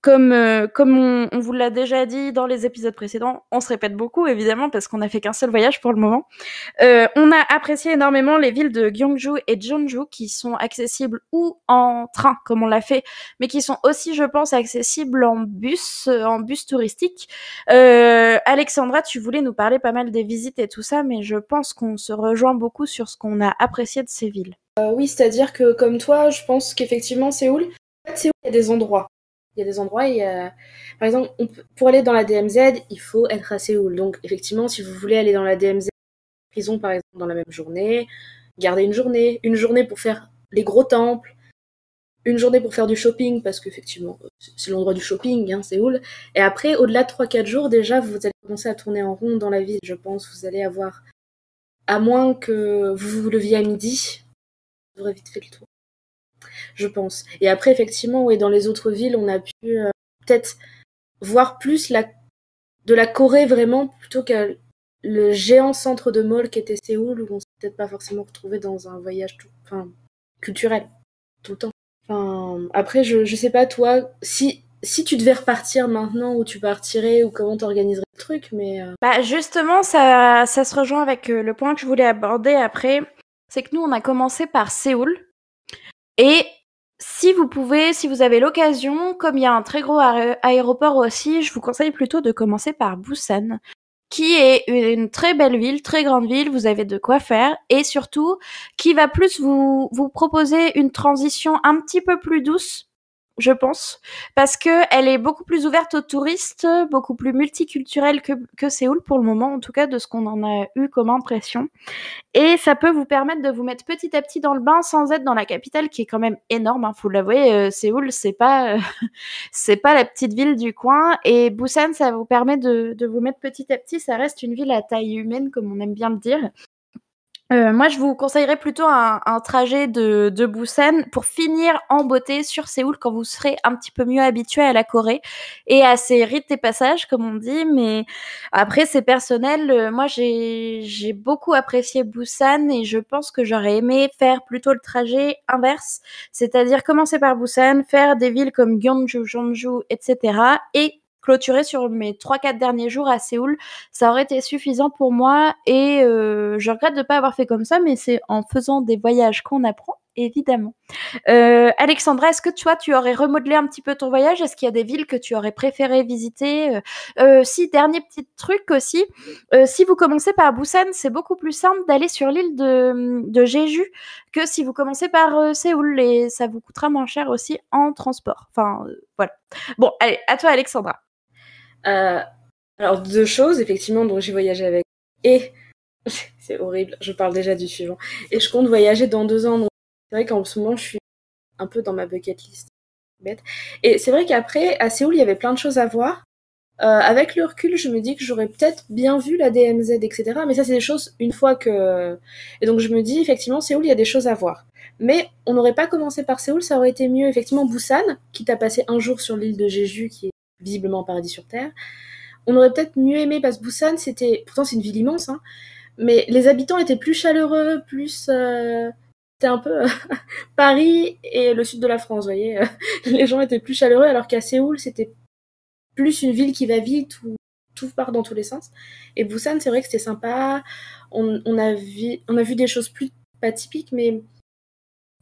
Comme on vous l'a déjà dit dans les épisodes précédents, on se répète beaucoup évidemment parce qu'on n'a fait qu'un seul voyage pour le moment. On a apprécié énormément les villes de Gyeongju et Jeonju qui sont accessibles ou en train comme on l'a fait, mais qui sont aussi, je pense, accessibles en bus touristique. Alexandra, tu voulais nous parler pas mal des visites et tout ça, mais je pense qu'on se rejoint beaucoup sur ce qu'on a apprécié de ces villes. oui, c'est-à-dire que comme toi, je pense qu'effectivement Séoul, il y a des endroits. Il y a des endroits, par exemple, pour aller dans la DMZ, il faut être à Séoul. Donc effectivement, si vous voulez aller dans la DMZ, prison par exemple, dans la même journée, gardez une journée pour faire les gros temples, une journée pour faire du shopping, parce qu'effectivement, c'est l'endroit du shopping, hein, Séoul. Et après, au-delà de 3-4 jours, déjà, vous allez commencer à tourner en rond dans la ville, je pense. Vous allez avoir, à moins que vous vous leviez à midi, vous aurez vite fait le tour. Je pense. Et après, effectivement, ouais, dans les autres villes, on a pu peut-être voir plus de la Corée vraiment, plutôt que le géant centre de mall qui était Séoul, où on s'est peut-être pas forcément retrouvé dans un voyage culturel, tout le temps. Après, je sais pas, toi, si tu devais repartir maintenant, où tu partirais, ou comment t'organiserais le truc, mais... Bah justement, ça se rejoint avec le point que je voulais aborder après. C'est que nous, on a commencé par Séoul. Et si vous avez l'occasion, comme il y a un très gros aéroport aussi, je vous conseille plutôt de commencer par Busan, qui est une très belle ville, très grande ville, vous avez de quoi faire, et surtout, qui va plus vous proposer une transition un petit peu plus douce, je pense, parce que elle est beaucoup plus ouverte aux touristes, beaucoup plus multiculturelle que Séoul pour le moment, en tout cas de ce qu'on en a eu comme impression. Et ça peut vous permettre de vous mettre petit à petit dans le bain sans être dans la capitale qui est quand même énorme, hein, faut l'avouer. Séoul, c'est pas c'est pas la petite ville du coin, et Busan, ça vous permet de vous mettre petit à petit. Ça reste une ville à taille humaine, comme on aime bien le dire. Moi, je vous conseillerais plutôt un trajet de Busan pour finir en beauté sur Séoul quand vous serez un petit peu mieux habitué à la Corée et à ses rites et passages, comme on dit. Mais après, c'est personnel. Moi, j'ai beaucoup apprécié Busan et je pense que j'aurais aimé faire plutôt le trajet inverse, c'est-à-dire commencer par Busan, faire des villes comme Gyeongju, Jeonju, etc. et clôturer sur mes 3-4 derniers jours à Séoul. Ça aurait été suffisant pour moi et je regrette de ne pas avoir fait comme ça, mais c'est en faisant des voyages qu'on apprend, évidemment. Alexandra, est-ce que tu aurais remodelé un petit peu ton voyage? Est-ce qu'il y a des villes que tu aurais préféré visiter? Si, dernier petit truc aussi, si vous commencez par Busan, c'est beaucoup plus simple d'aller sur l'île de Jeju que si vous commencez par Séoul, et ça vous coûtera moins cher aussi en transport. Enfin, voilà. Bon, allez, à toi Alexandra. Alors, 2 choses, effectivement, dont j'ai voyagé avec. Et, c'est horrible, je parle déjà du suivant. Et je compte voyager dans 2 ans. Donc c'est vrai qu'en ce moment, je suis un peu dans ma bucket list. Bête. Et c'est vrai qu'après, à Séoul, il y avait plein de choses à voir. Avec le recul, je me dis que j'aurais peut-être bien vu la DMZ, etc. Mais ça, c'est des choses une fois que... Et donc, je me dis, effectivement, Séoul, il y a des choses à voir. Mais on n'aurait pas commencé par Séoul, ça aurait été mieux. Effectivement, Busan, quitte à passer un jour sur l'île de Jeju, qui est visiblement un paradis sur Terre. On aurait peut-être mieux aimé, parce que Busan, pourtant c'est une ville immense, hein, mais les habitants étaient plus chaleureux, plus c'était un peu Paris et le sud de la France, vous voyez. Les gens étaient plus chaleureux, alors qu'à Séoul, c'était plus une ville qui va vite, où tout part dans tous les sens. Et Busan, c'est vrai que c'était sympa. On a vu des choses plus pas typiques, mais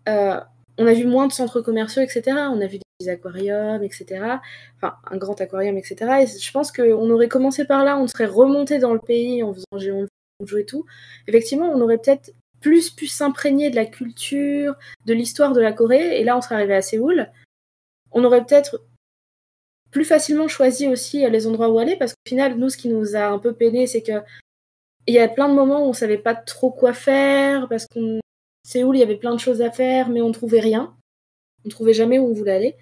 on a vu moins de centres commerciaux, etc. On a vu des aquariums, etc. Enfin, un grand aquarium, etc. Et je pense qu'on aurait commencé par là, on serait remonté dans le pays en faisant Jeonju et tout. Effectivement, on aurait peut-être plus pu s'imprégner de la culture, de l'histoire de la Corée. Et là, on serait arrivé à Séoul. On aurait peut-être plus facilement choisi aussi les endroits où aller, parce qu'au final, nous, ce qui nous a un peu peiné, c'est que il y a plein de moments où on savait pas trop quoi faire, parce qu'on Séoul, il y avait plein de choses à faire, mais on trouvait rien. On trouvait jamais où on voulait aller.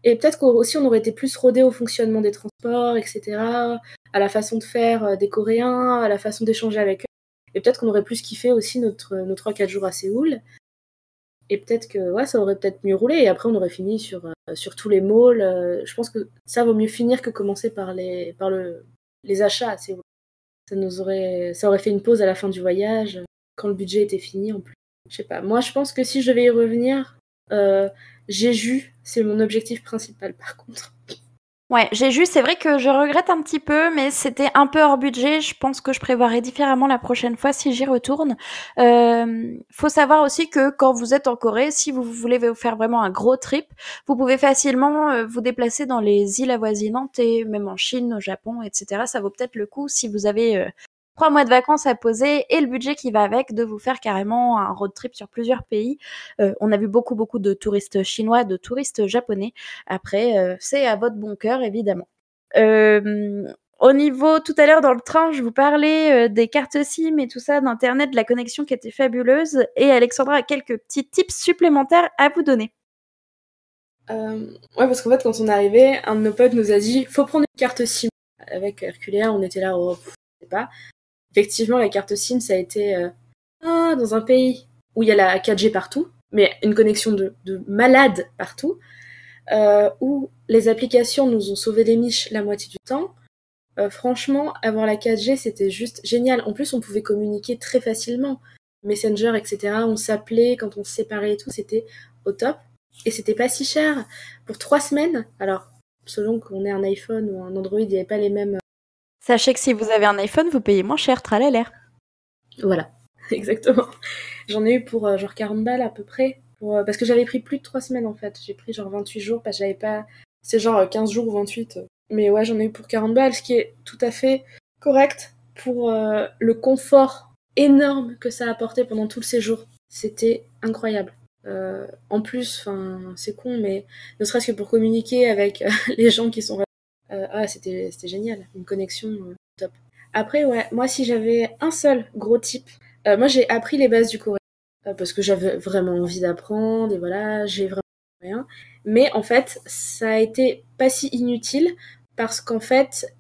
Et peut-être qu'aussi on aurait été plus rodé au fonctionnement des transports, etc., à la façon de faire des Coréens, à la façon d'échanger avec eux. Et peut-être qu'on aurait plus kiffé aussi nos 3-4 jours à Séoul. Et peut-être que ouais, ça aurait peut-être mieux roulé. Et après, on aurait fini sur tous les malls. Je pense que ça vaut mieux finir que commencer par les achats à Séoul. Ça aurait fait une pause à la fin du voyage, quand le budget était fini en plus. Je sais pas. Moi, je pense que si je devais y revenir, Jeju, c'est mon objectif principal par contre. Ouais, Jeju, c'est vrai que je regrette un petit peu, mais c'était un peu hors budget. Je pense que je prévoirai différemment la prochaine fois si j'y retourne. Faut savoir aussi que quand vous êtes en Corée, si vous voulez vous faire vraiment un gros trip, vous pouvez facilement vous déplacer dans les îles avoisinantes et même en Chine, au Japon, etc. Ça vaut peut-être le coup si vous avez 3 mois de vacances à poser et le budget qui va avec de vous faire carrément un road trip sur plusieurs pays. On a vu beaucoup de touristes chinois, de touristes japonais. Après, c'est à votre bon cœur, évidemment. Au niveau, tout à l'heure dans le train, je vous parlais des cartes SIM et tout ça, d'Internet, de la connexion qui était fabuleuse. Et Alexandra a quelques petits tips supplémentaires à vous donner. Ouais, parce qu'en fait, quand on est arrivé, un de nos potes nous a dit faut prendre une carte SIM. Avec Herculea, on était là, je sais pas. Effectivement, la carte SIM, ça a été dans un pays où il y a la 4G partout, mais une connexion de malade partout, où les applications nous ont sauvé les miches la moitié du temps. Franchement, avoir la 4G, c'était juste génial. En plus, on pouvait communiquer très facilement. Messenger, etc. On s'appelait quand on se séparait et tout, c'était au top. Et c'était pas si cher. Pour 3 semaines, alors, selon qu'on ait un iPhone ou un Android, il n'y avait pas les mêmes... Sachez que si vous avez un iPhone, vous payez moins cher, tralala. Voilà, exactement. J'en ai eu pour genre 40 balles à peu près. Parce que j'avais pris plus de 3 semaines en fait. J'ai pris genre 28 jours parce que j'avais pas... C'est genre 15 jours ou 28. Mais ouais, j'en ai eu pour 40 balles, ce qui est tout à fait correct pour le confort énorme que ça a apporté pendant tout le séjour. C'était incroyable. En plus, c'est con, mais ne serait-ce que pour communiquer avec les gens qui sont... c'était génial. Une connexion top. Après, ouais, moi, si j'avais un seul gros tip, moi, j'ai appris les bases du coréen parce que j'avais vraiment envie d'apprendre et voilà, j'ai vraiment rien. Mais en fait, ça a été pas si inutile parce qu'en fait,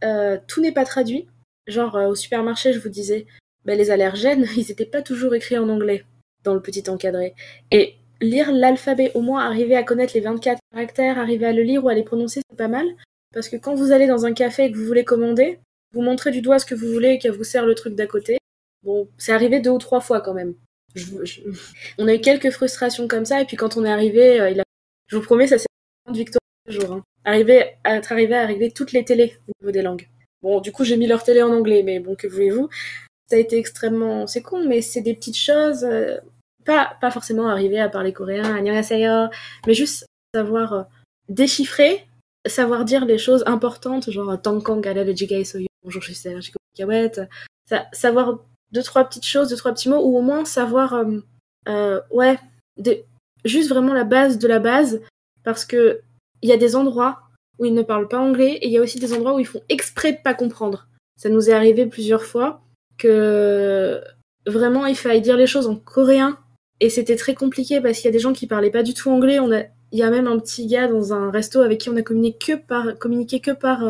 tout n'est pas traduit. Genre, au supermarché, je vous disais, les allergènes, ils étaient pas toujours écrits en anglais dans le petit encadré. Et lire l'alphabet, au moins arriver à connaître les 24 caractères, arriver à le lire ou à les prononcer, c'est pas mal. Parce que quand vous allez dans un café et que vous voulez commander, vous montrez du doigt ce que vous voulez et qu'elle vous sert le truc d'à côté. Bon, c'est arrivé 2 ou 3 fois quand même. On a eu quelques frustrations comme ça, et puis quand on est arrivé, je vous promets, ça s'est fait de victoire ce jour. Hein. Arrivé à régler toutes les télés au niveau des langues. Bon, du coup, j'ai mis leur télé en anglais, mais bon, que voulez-vous. Ça a été extrêmement... C'est con, mais c'est des petites choses... Pas forcément arriver à parler coréen, annyeonghaseyo, mais juste savoir déchiffrer, savoir dire les choses importantes, genre Tankang alal jigai soyu, bonjour, je suis allergique aux cacahuètes. Savoir 2-3 petites choses, 2-3 petits mots, ou au moins savoir, juste vraiment la base de la base, parce que il y a des endroits où ils ne parlent pas anglais, et il y a aussi des endroits où ils font exprès de pas comprendre. Ça nous est arrivé plusieurs fois que vraiment il fallait dire les choses en coréen, et c'était très compliqué parce qu'il y a des gens qui parlaient pas du tout anglais. Il y a même un petit gars dans un resto avec qui on a communiqué que par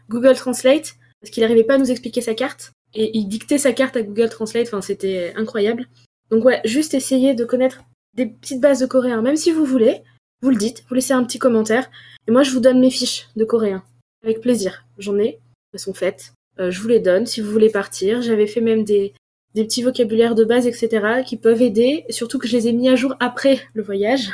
Google Translate, parce qu'il n'arrivait pas à nous expliquer sa carte, et il dictait sa carte à Google Translate, c'était incroyable. Donc ouais, juste essayer de connaître des petites bases de coréen, même si vous voulez, vous le dites, vous laissez un petit commentaire, et moi je vous donne mes fiches de coréen, avec plaisir. J'en ai, elles sont faites, je vous les donne si vous voulez partir. J'avais fait même des des petits vocabulaires de base, etc., qui peuvent aider, surtout que je les ai mis à jour après le voyage.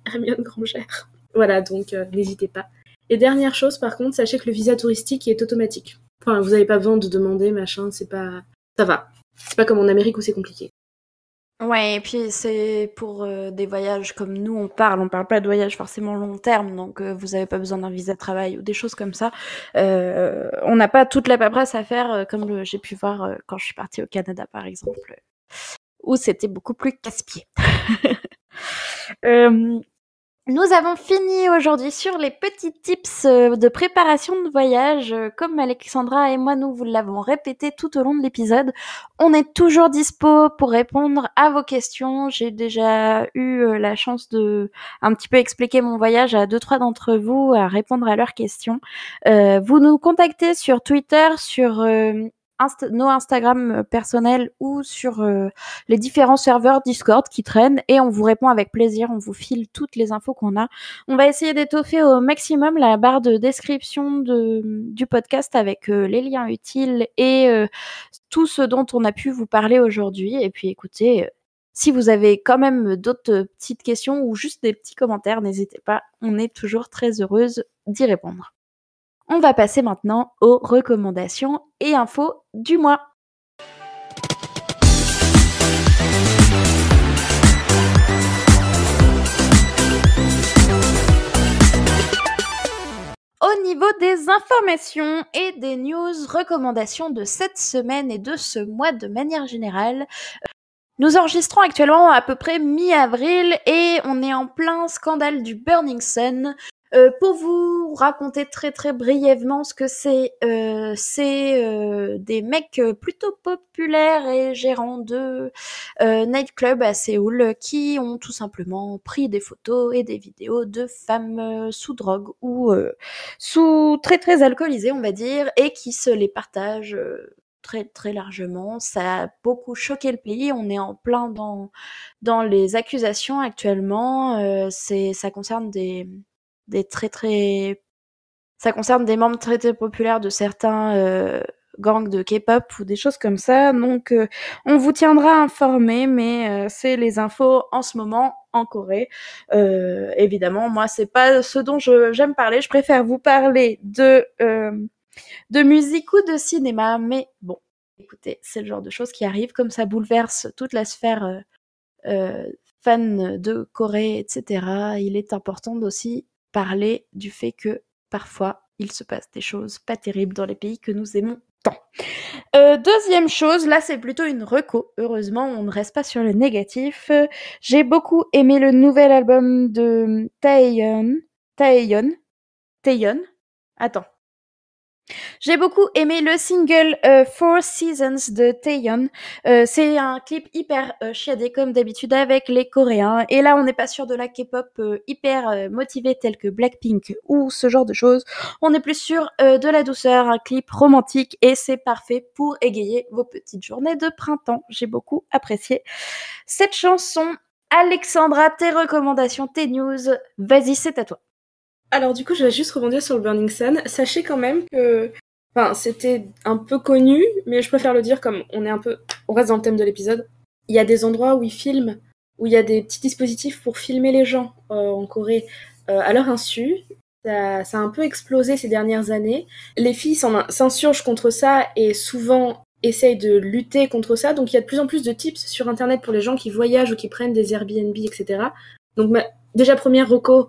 Hermione Grangère. Voilà, donc n'hésitez pas. Et dernière chose, par contre, sachez que le visa touristique est automatique. Enfin, vous n'avez pas besoin de demander, machin, c'est pas... Ça va. C'est pas comme en Amérique où c'est compliqué. Ouais, et puis c'est pour des voyages comme nous, on parle pas de voyages forcément long terme, donc vous avez pas besoin d'un visa de travail ou des choses comme ça. On n'a pas toute la paperasse à faire, comme j'ai pu voir quand je suis partie au Canada, par exemple, où c'était beaucoup plus casse-pied. Euh, Nous avons fini aujourd'hui sur les petits tips de préparation de voyage. Comme Alexandra et moi, nous vous l'avons répété tout au long de l'épisode. On est toujours dispo pour répondre à vos questions. J'ai déjà eu la chance de un petit peu expliquer mon voyage à 2-3 d'entre vous, à répondre à leurs questions. Vous nous contactez sur Twitter, sur nos Instagram personnels ou sur les différents serveurs Discord qui traînent et on vous répond avec plaisir, on vous file toutes les infos qu'on a. On va essayer d'étoffer au maximum la barre de description du podcast avec les liens utiles et tout ce dont on a pu vous parler aujourd'hui. Et puis écoutez, si vous avez quand même d'autres petites questions ou juste des petits commentaires, n'hésitez pas, on est toujours très heureuse d'y répondre. On va passer maintenant aux recommandations et infos du mois. Au niveau des informations et des news recommandations de cette semaine et de ce mois de manière générale, nous enregistrons actuellement à peu près mi-avril et on est en plein scandale du Burning Sun. Pour vous raconter très très brièvement ce que c'est des mecs plutôt populaires et gérants de nightclub à Séoul qui ont tout simplement pris des photos et des vidéos de femmes sous drogue ou sous très très alcoolisées on va dire et qui se les partagent très très largement. Ça a beaucoup choqué le pays. On est en plein dans les accusations actuellement. Ça concerne ça concerne des membres très très populaires de certains gangs de K-pop ou des choses comme ça. Donc on vous tiendra informé, mais c'est les infos en ce moment en Corée. Évidemment, moi c'est pas ce dont j'aime parler. Je préfère vous parler de musique ou de cinéma, mais bon, écoutez, c'est le genre de choses qui arrivent, comme ça bouleverse toute la sphère fan de Corée, etc. Il est important aussi parler du fait que parfois il se passe des choses pas terribles dans les pays que nous aimons tant. Deuxième chose, là c'est plutôt une reco. Heureusement, on ne reste pas sur le négatif. J'ai beaucoup aimé le nouvel album de Taeyeon. Attends. J'ai beaucoup aimé le single Four Seasons de Taeyeon. C'est un clip hyper chiadé comme d'habitude avec les Coréens. Et là, on n'est pas sur de la K-pop hyper motivée telle que Blackpink ou ce genre de choses. On est plus sur de la douceur, un clip romantique et c'est parfait pour égayer vos petites journées de printemps. J'ai beaucoup apprécié cette chanson. Alexandra, tes recommandations, tes news, vas-y, c'est à toi. Alors du coup, je vais juste rebondir sur le Burning Sun. Sachez quand même que, enfin, c'était un peu connu, mais je préfère le dire comme on reste dans le thème de l'épisode. Il y a des endroits où ils filment, où il y a des petits dispositifs pour filmer les gens en Corée à leur insu. Ça a un peu explosé ces dernières années. Les filles s'insurgent contre ça et souvent essayent de lutter contre ça. Donc il y a de plus en plus de tips sur Internet pour les gens qui voyagent ou qui prennent des Airbnb, etc. Donc déjà première reco,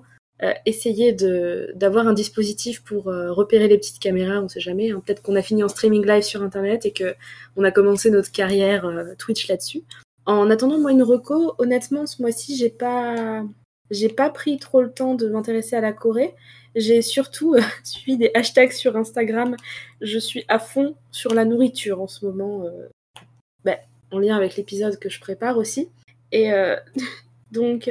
essayer d'avoir un dispositif pour repérer les petites caméras, on sait jamais. Hein. Peut-être qu'on a fini en streaming live sur Internet et qu'on a commencé notre carrière Twitch là-dessus. En attendant, moi, une reco, honnêtement, ce mois-ci, j'ai pas pris trop le temps de m'intéresser à la Corée. J'ai surtout suivi des hashtags sur Instagram. Je suis à fond sur la nourriture en ce moment, en lien avec l'épisode que je prépare aussi. Et donc,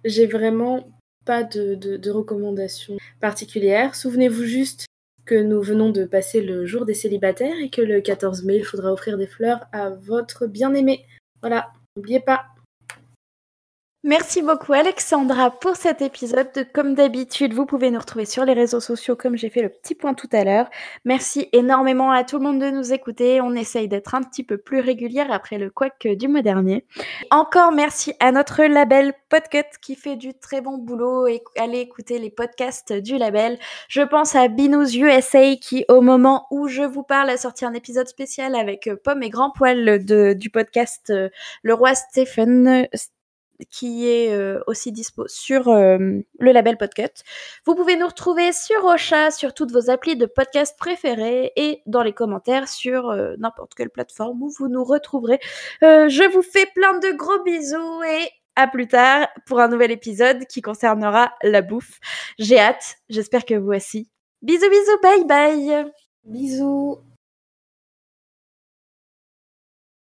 j'ai vraiment pas de recommandations particulières. Souvenez-vous juste que nous venons de passer le jour des célibataires et que le 14 mai, il faudra offrir des fleurs à votre bien-aimé. Voilà, n'oubliez pas. Merci beaucoup Alexandra pour cet épisode. Comme d'habitude, vous pouvez nous retrouver sur les réseaux sociaux comme j'ai fait le petit point tout à l'heure. Merci énormément à tout le monde de nous écouter. On essaye d'être un petit peu plus régulière après le couac du mois dernier. Encore merci à notre label Podcut qui fait du très bon boulot et allez écouter les podcasts du label. Je pense à Binous USA qui, au moment où je vous parle, a sorti un épisode spécial avec Pomme et Grand Poil du podcast Le Roi Stephen qui est aussi dispo sur le label Podcut. Vous pouvez nous retrouver sur Ocha, sur toutes vos applis de podcast préférés et dans les commentaires sur n'importe quelle plateforme où vous nous retrouverez. Je vous fais plein de gros bisous et à plus tard pour un nouvel épisode qui concernera la bouffe. J'ai hâte, j'espère que vous aussi. Bisous bisous, bye bye. Bisous.